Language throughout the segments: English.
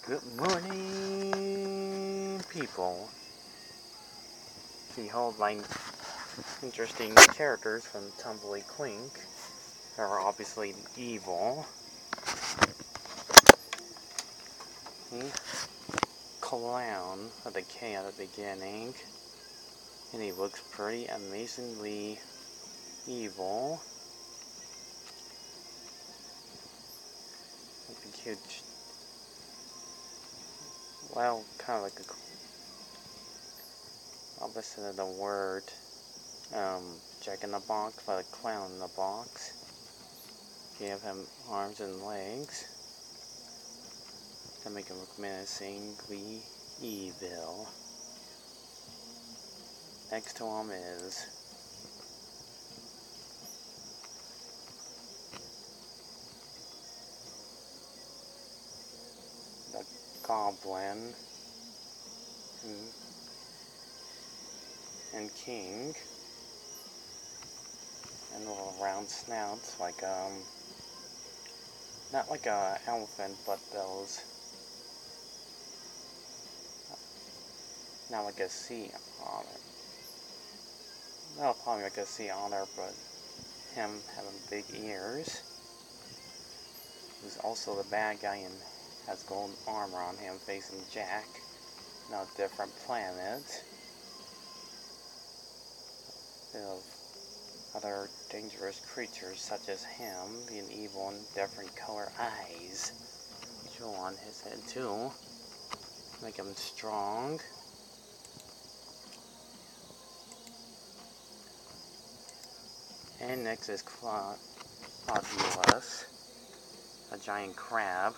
Good morning, people. Behold my interesting characters from Tumbly Clink. They are obviously evil. Klown with a K at the beginning. And he looks pretty amazingly evil. Like a huge, well, kind of like a opposite of the word Jack in the Box, but a clown in the box. Give him arms and legs to make him look menacingly evil. Next to him is the goblin and king, and little round snouts like not like a elephant, but those, not like a sea otter. Not probably like a sea otter, but him having big ears. He's also the bad guy and has gold armor on him, facing Jack, on a different planet. Of other dangerous creatures such as him, being evil and different color eyes show on his head too, make him strong. And next is clawaduius, a giant crab.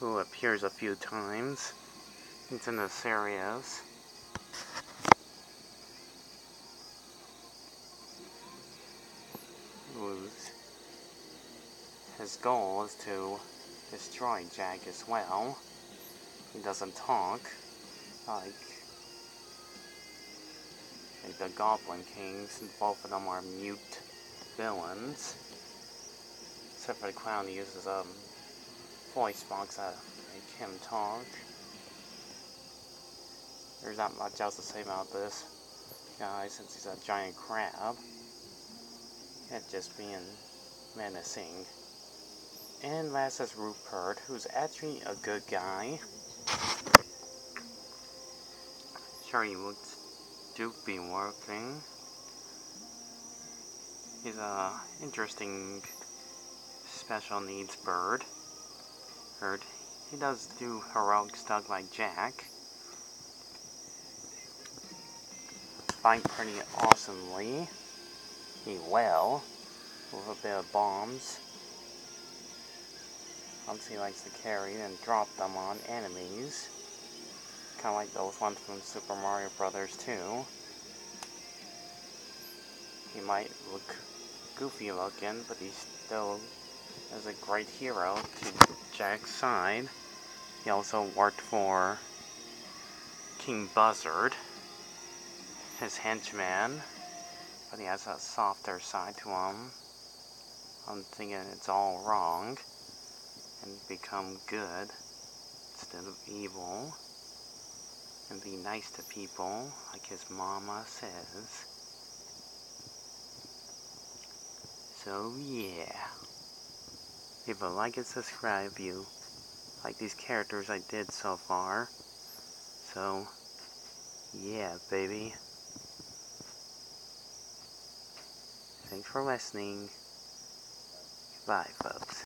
Who appears a few times. It's in the series. His goal is to destroy Jack as well. He doesn't talk like the Goblin Kings, and both of them are mute villains. Except for the Clown, he uses voice box that make him talk. There's not much else to say about this guy since he's a giant crab. And just being menacing. And last is Rupert, who's actually a good guy. Sure, he looks stupid working. He's a interesting special needs bird. He does do heroic stuff like Jack. Fight pretty awesomely. He will, with a bit of bombs. He likes to carry and drop them on enemies. Kind of like those ones from Super Mario Brothers 2. He might look goofy looking, but he still is a great hero to Jack's side. He also worked for King Buzzard, his henchman, but he has a softer side to him. I'm thinking it's all wrong, and become good instead of evil, and be nice to people like his mama says. So yeah, if you like and subscribe if you like these characters I did so far. So yeah, baby. Thanks for listening. Goodbye, folks.